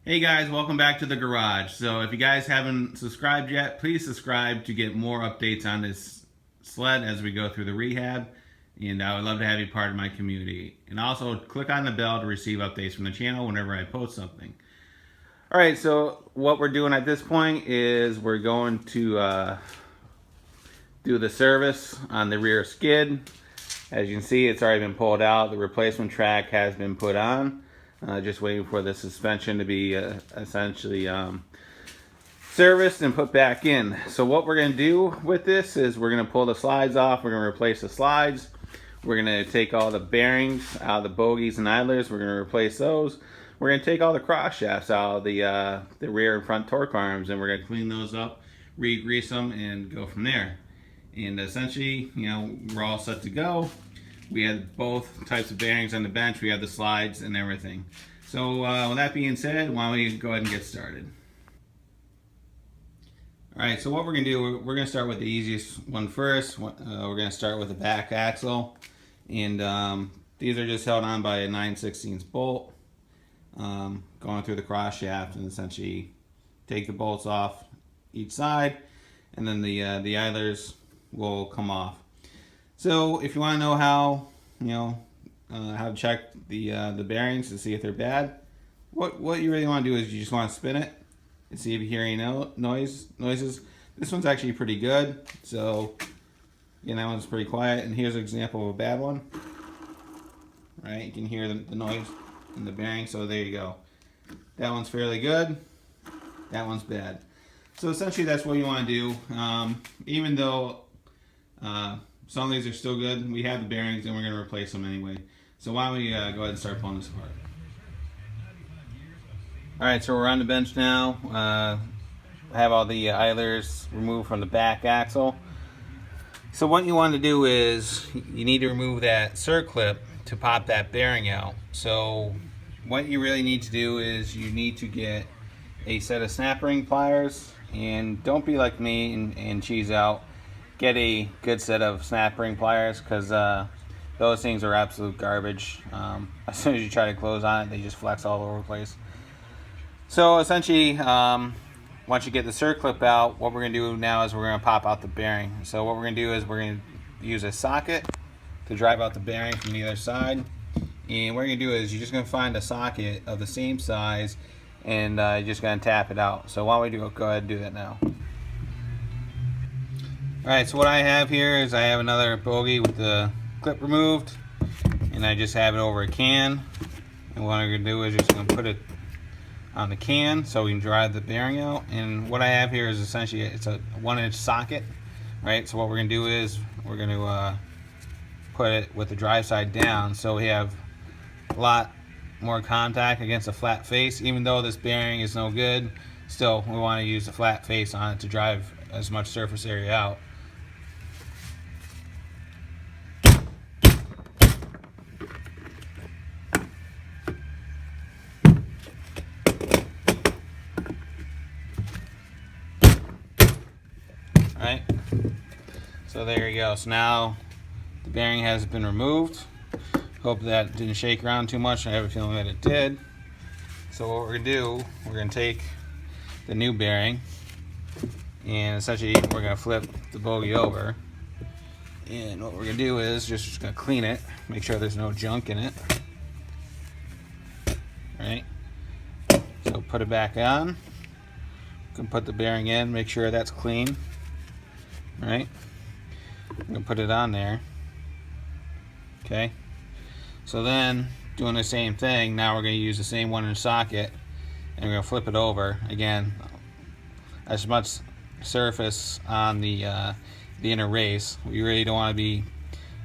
Hey guys, welcome back to the garage. So if you guys haven't subscribed yet, please subscribe to get more updates on this sled as we go through the rehab. And I would love to have you part of my community. And also click on the bell to receive updates from the channel whenever I post something. All right, so what we're doing at this point is we're going to do the service on the rear skid. As you can see, it's already been pulled out. The replacement track has been put on. Just waiting for the suspension to be essentially serviced and put back in. So what we're going to do with this is we're going to pull the slides off. We're going to replace the slides. We're going to take all the bearings out of the bogies and idlers. We're going to replace those. We're going to take all the cross shafts out of the rear and front torque arms, and we're going to clean those up, re-grease them, and go from there. And essentially, we're all set to go. We had both types of bearings on the bench. We had the slides and everything. So with that being said, why don't we go ahead and get started. All right, so what we're gonna do, we're gonna start with the easiest one first. We're gonna start with the back axle. And these are just held on by a 9/16 bolt. Going through the cross shaft, and essentially take the bolts off each side, and then the idlers will come off. So if you want to know how how to check the bearings to see if they're bad, what you really want to do is you just want to spin it and see if you hear any noises. This one's actually pretty good. So again, that one's pretty quiet. And here's an example of a bad one. Right, you can hear the noise in the bearing. So there you go. That one's fairly good. That one's bad. So essentially, that's what you want to do. Even though some of these are still good, we have the bearings and we're going to replace them anyway. So why don't we go ahead and start pulling this apart. Alright, so we're on the bench now. I have all the idlers removed from the back axle. So what you want to do is you need to remove that circlip to pop that bearing out. So what you really need to do is you need to get a set of snap ring pliers, and don't be like me and cheese out. Get a good set of snap ring pliers, because those things are absolute garbage. As soon as you try to close on it, they just flex all over the place. So essentially, once you get the circlip out, what we're going to do now is we're going to pop out the bearing. So what we're going to do is we're going to use a socket to drive out the bearing from the other side. And what you're going to do is you're just going to find a socket of the same size, and you're just going to tap it out. So why don't we go ahead and do that now. Alright, so what I have here is I have another bogie with the clip removed, and I just have it over a can. And what I'm going to do is just going to put it on the can so we can drive the bearing out. And what I have here is essentially it's a 1-inch socket, right? So what we're going to do is we're going to put it with the drive side down, so we have a lot more contact against a flat face. Even though this bearing is no good, still we want to use the flat face on it to drive as much surface area out. Alright, so there you go. So now the bearing has been removed. Hope that didn't shake around too much. I have a feeling that it did. So what we're going to do, we're going to take the new bearing, and essentially we're going to flip the bogie over. And what we're going to do is just going to clean it, make sure there's no junk in it. Alright, so put it back on. You can put the bearing in, make sure that's clean. Alright, I'm going to put it on there. Okay, so then doing the same thing, now we're going to use the same 1-inch socket, and we're going to flip it over again. As much surface on the inner race. We really don't want to be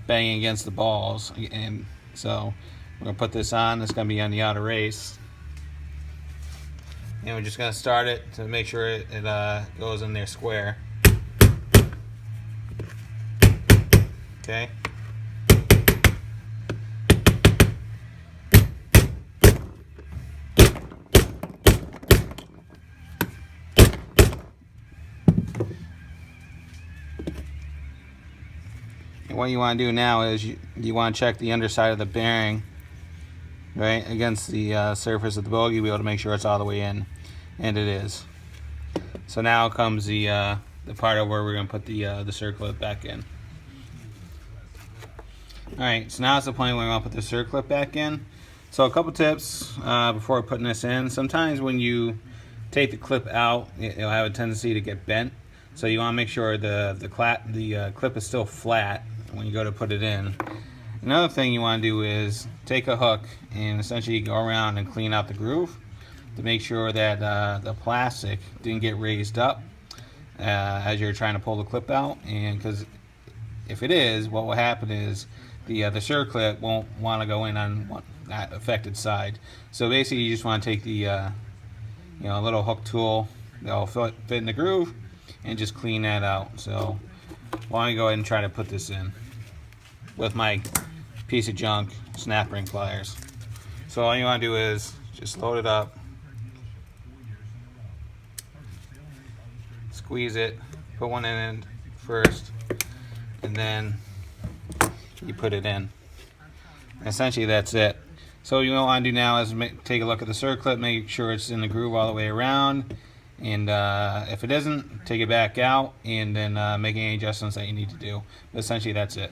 banging against the balls, and so we're going to put this on. It's going to be on the outer race, and we're just going to start it to make sure it goes in there square. Okay. And what you want to do now is you want to check the underside of the bearing right against the surface of the bogey wheel to make sure it's all the way in, and it is. So now comes the part of where we're going to put the circlip back in. Alright, so now it's the point where we're going to put the circlip back in. So a couple tips before putting this in. Sometimes when you take the clip out, it'll have a tendency to get bent. So you want to make sure the clip is still flat when you go to put it in. Another thing you want to do is take a hook and essentially go around and clean out the groove to make sure that the plastic didn't get raised up as you're trying to pull the clip out. And because if it is, what will happen is the circlip won't want to go in on that affected side. So basically, you just want to take the little hook tool that'll fit in the groove and just clean that out. So why don't you go ahead and try to put this in with my piece of junk snap ring pliers. So all you want to do is just load it up, squeeze it, put one in first, and then you put it in. Essentially that's it. So what you want to do now is take a look at the circlip, make sure it's in the groove all the way around, and if it isn't, take it back out and then make any adjustments that you need to do. But essentially that's it.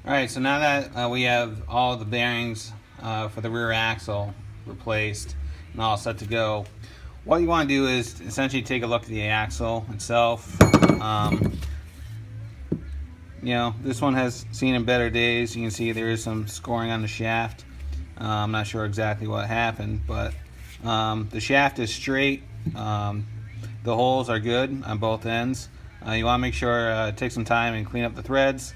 Alright, so now that we have all the bearings for the rear axle replaced and all set to go, what you want to do is essentially take a look at the axle itself. This one has seen in better days. You can see there is some scoring on the shaft. I'm not sure exactly what happened, but the shaft is straight. The holes are good on both ends. You want to make sure take some time and clean up the threads.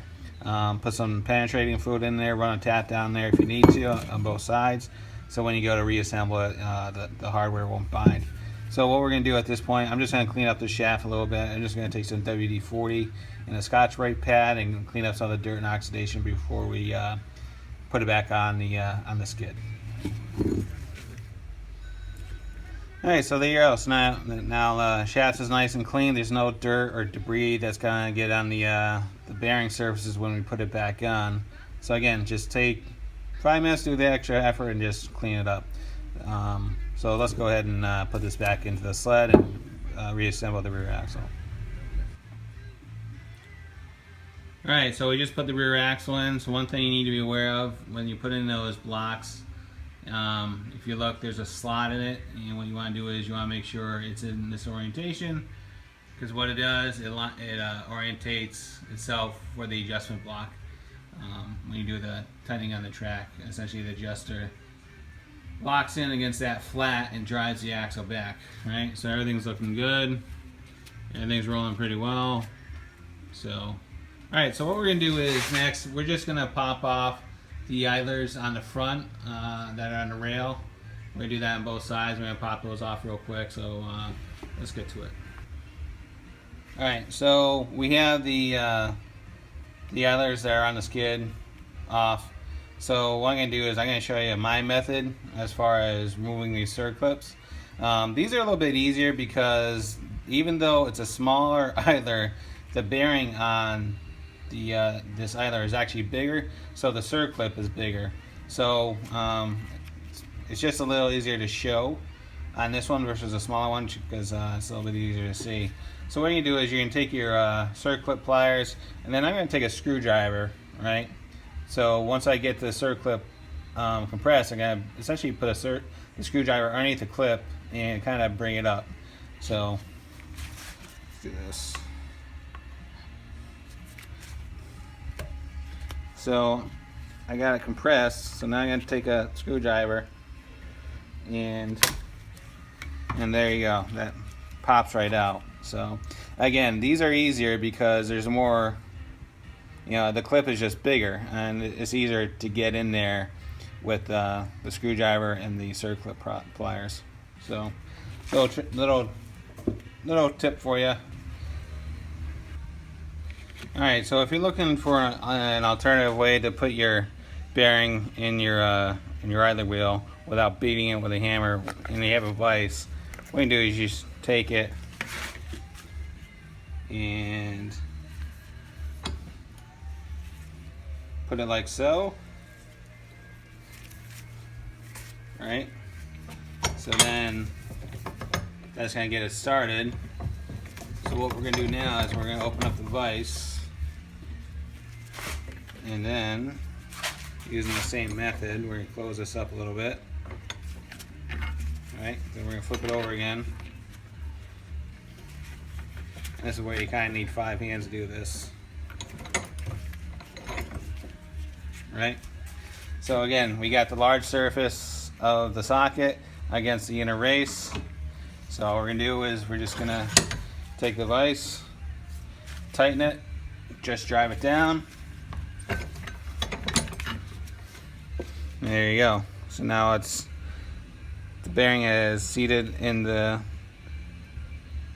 Put some penetrating fluid in there, run a tap down there if you need to on both sides. So when you go to reassemble it, the hardware won't bind. So what we're going to do at this point, I'm just going to clean up the shaft a little bit. I'm just going to take some WD-40 and a Scotch-Brite pad and clean up some of the dirt and oxidation before we put it back on the skid. Alright, so there you go. So now shaft is nice and clean. There's no dirt or debris that's going to get on the bearing surfaces when we put it back on. So again, just take 5 minutes to do the extra effort and just clean it up. So let's go ahead and put this back into the sled and reassemble the rear axle. Alright, so we just put the rear axle in. So one thing you need to be aware of when you put in those blocks, if you look, there's a slot in it, and what you want to do is you want to make sure it's in this orientation, because what it does, it orientates itself for the adjustment block. When you do the tightening on the track, essentially the adjuster locks in against that flat and drives the axle back, right? So everything's looking good, everything's rolling pretty well. So alright, so what we're going to do is next, we're just going to pop off the idlers on the front that are on the rail. We're going to do that on both sides. We're going to pop those off real quick, so let's get to it. Alright, so we have the idlers that are on the skid off. So what I'm going to do is I'm going to show you my method as far as removing these circlips. These are a little bit easier because even though it's a smaller idler, the bearing on this idler is actually bigger, so the circlip is bigger. So it's just a little easier to show on this one versus a smaller one because it's a little bit easier to see. So what you do is you're going to take your circlip pliers, and then I'm going to take a screwdriver, right? So once I get the circlip compressed, I'm going to essentially put the screwdriver underneath the clip and kind of bring it up. So let's do this. So I got it compressed, so now I'm going to take a screwdriver and there you go, that pops right out. So again, these are easier because there's more, the clip is just bigger and it's easier to get in there with the screwdriver and the circlip pliers. So little tip for you. Alright, so if you're looking for an alternative way to put your bearing in your idler wheel without beating it with a hammer and you have a vise, what you do is you just take it and put it like so. All right. So then that's gonna get it started. So what we're gonna do now is we're gonna open up the vise, and then using the same method, we're gonna close this up a little bit. All right. Then we're gonna flip it over again. And this is where you kind of need 5 hands to do this. Right. So again, we got the large surface of the socket against the inner race. So all we're gonna do is we're just gonna take the vise, tighten it, just drive it down. There you go. So now the bearing is seated in the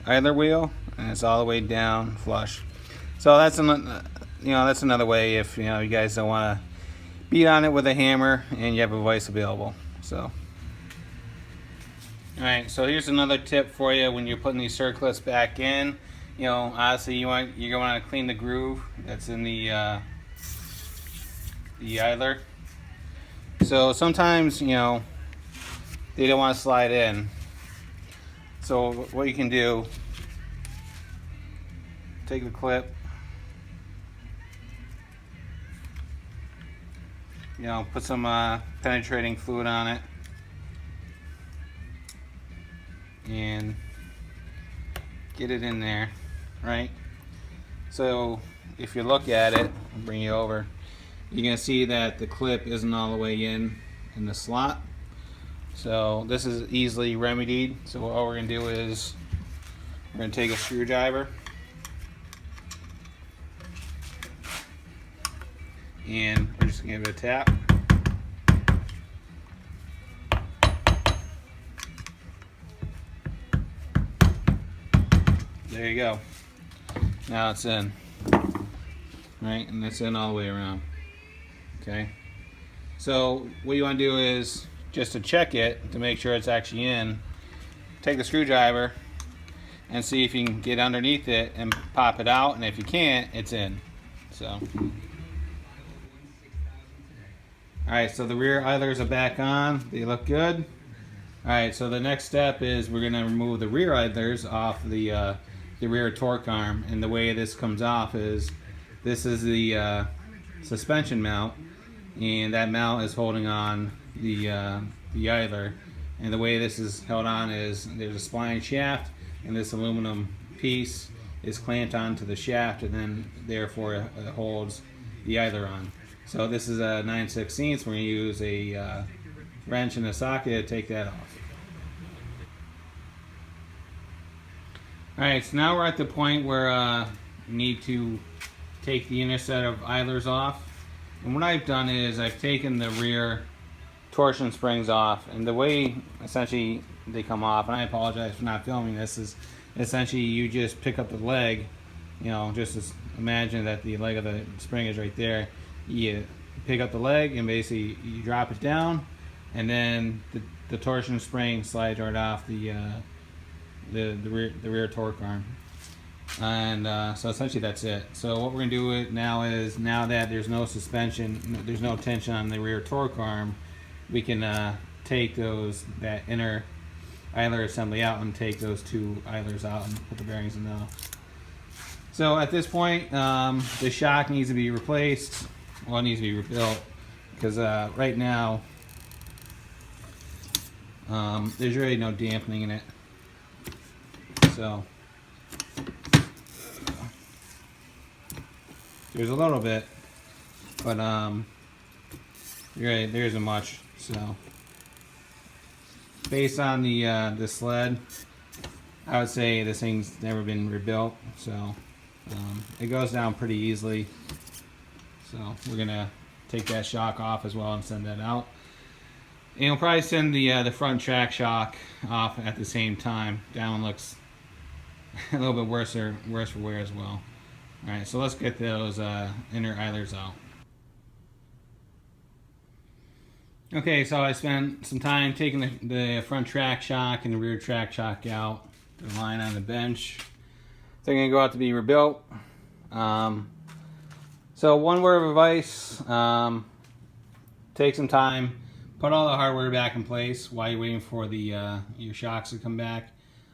idler wheel, and it's all the way down flush. So that's that's another way if you guys don't want to beat on it with a hammer and you have a vise available. So, all right. So here's another tip for you when you're putting these circlets back in. Obviously you're going to want to clean the groove that's in the idler. So sometimes they don't want to slide in. So what you can do, take the clip, put some penetrating fluid on it, and get it in there, right? So if you look at it, I'll bring you over, you're gonna see that the clip isn't all the way in the slot. So this is easily remedied. So all we're gonna do is we're gonna take a screwdriver and we're just gonna give it a tap. There you go. Now it's in. Right, and it's in all the way around. Okay. So what you want to do is, just to check it, to make sure it's actually in, take the screwdriver and see if you can get underneath it and pop it out, and if you can't, it's in. So alright, so the rear idlers are back on. They look good. Alright, so the next step is we're going to remove the rear idlers off the rear torque arm. And the way this comes off is, this is the suspension mount, and that mount is holding on the idler. And the way this is held on is there's a spline shaft, and this aluminum piece is clamped onto the shaft, and then therefore it holds the idler on. So this is a 9/16. We're going to use a wrench and a socket to take that off. Alright, so now we're at the point where we need to take the inner set of idlers off. And what I've done is I've taken the rear torsion springs off, and the way essentially they come off, and I apologize for not filming this, is essentially you just pick up the leg, just imagine that the leg of the spring is right there. You pick up the leg and basically you drop it down, and then the torsion spring slides right off the rear torque arm. And so essentially that's it. So what we're going to do now is, now that there's no suspension, there's no tension on the rear torque arm, we can take that inner idler assembly out and take those two idlers out and put the bearings in those. So at this point, the shock needs to be replaced. Well, it needs to be rebuilt, because right now there's really no dampening in it. So there's a little bit, but there isn't much. So based on the sled, I would say this thing's never been rebuilt. So it goes down pretty easily. So we're gonna take that shock off as well and send that out. And we'll probably send the front track shock off at the same time. That one looks a little bit worse for wear as well. All right, so let's get those inner idlers out. Okay, so I spent some time taking the front track shock and the rear track shock out. They're lying on the bench. They're gonna go out to be rebuilt. So one word of advice, take some time, put all the hardware back in place while you're waiting for the your shocks to come back,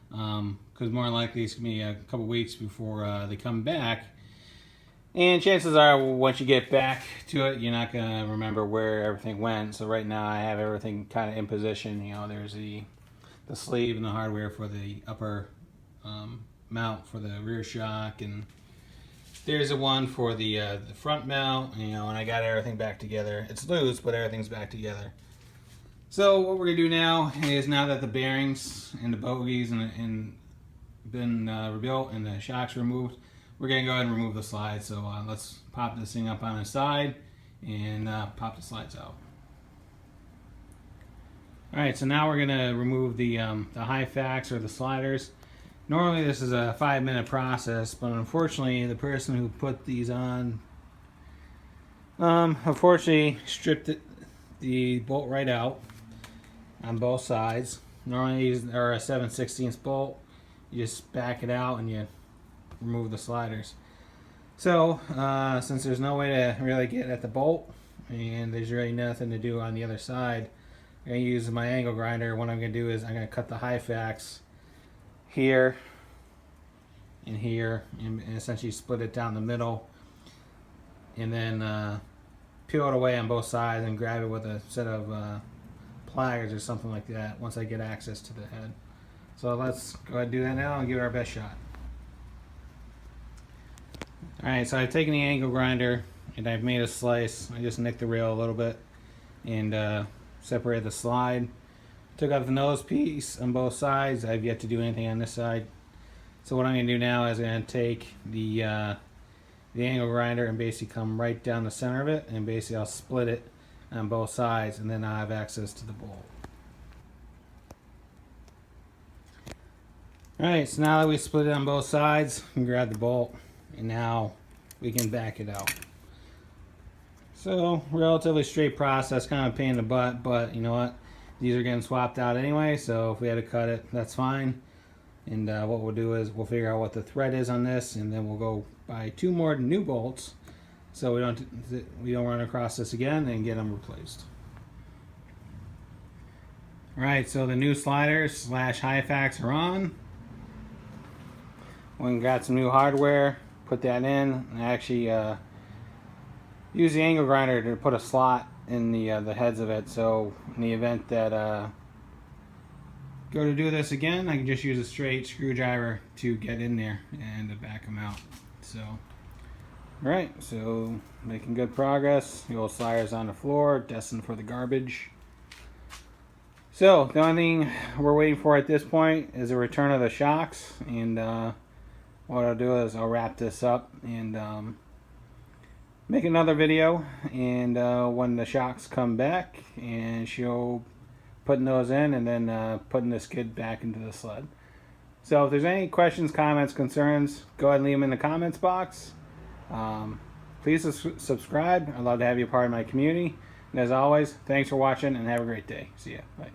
because more than likely it's going to be a couple weeks before they come back. And chances are, once you get back to it, you're not going to remember where everything went. So right now I have everything kind of in position. You know, there's the sleeve and the hardware for the upper mount for the rear shock, and there's a one for the front mount. You know, and I got everything back together. It's loose, but everything's back together. So what we're going to do now is, now that the bearings and the bogies and been rebuilt and the shocks removed, we're going to go ahead and remove the slides. So let's pop this thing up on the side and pop the slides out. Alright, so now we're going to remove the high facts or the sliders. Normally this is a 5-minute process, but unfortunately the person who put these on unfortunately stripped the bolt right out on both sides. Normally these are a 7/16 bolt. You just back it out and you remove the sliders. So since there's no way to really get at the bolt and there's really nothing to do on the other side, I'm going to use my angle grinder. What I'm going to do is I'm going to cut the high facts here and here and essentially split it down the middle, and then peel it away on both sides and grab it with a set of pliers or something like that once I get access to the head. So let's go ahead and do that now and give it our best shot. Alright, so I've taken the angle grinder and I've made a slice. I just nicked the rail a little bit and separated the slide. Took out the nose piece on both sides. I've yet to do anything on this side. So what I'm going to do now is I'm going to take the angle grinder and basically come right down the center of it, and basically I'll split it on both sides, and then I'll have access to the bolt. Alright, so now that we split it on both sides, we can grab the bolt, and now we can back it out. So, relatively straight process, kind of a pain in the butt, but you know what? These are getting swapped out anyway, so if we had to cut it, that's fine. And what we'll do is we'll figure out what the thread is on this, and then we'll go buy 2 more new bolts so we don't run across this again and get them replaced. Alright, so the new sliders / high facts are on. We got some new hardware, put that in, and actually use the angle grinder to put a slot in the heads of it, so in the event that go to do this again, I can just use a straight screwdriver to get in there and to back them out. So alright, so making good progress. The old slider's on the floor, destined for the garbage. So the only thing we're waiting for at this point is a return of the shocks, and what I'll do is I'll wrap this up and make another video, and when the shocks come back, and she'll putting those in, and then putting the skid back into the sled. So if there's any questions, comments, concerns, go ahead and leave them in the comments box. Please subscribe. I'd love to have you a part of my community. And as always, thanks for watching and have a great day. See ya. Bye.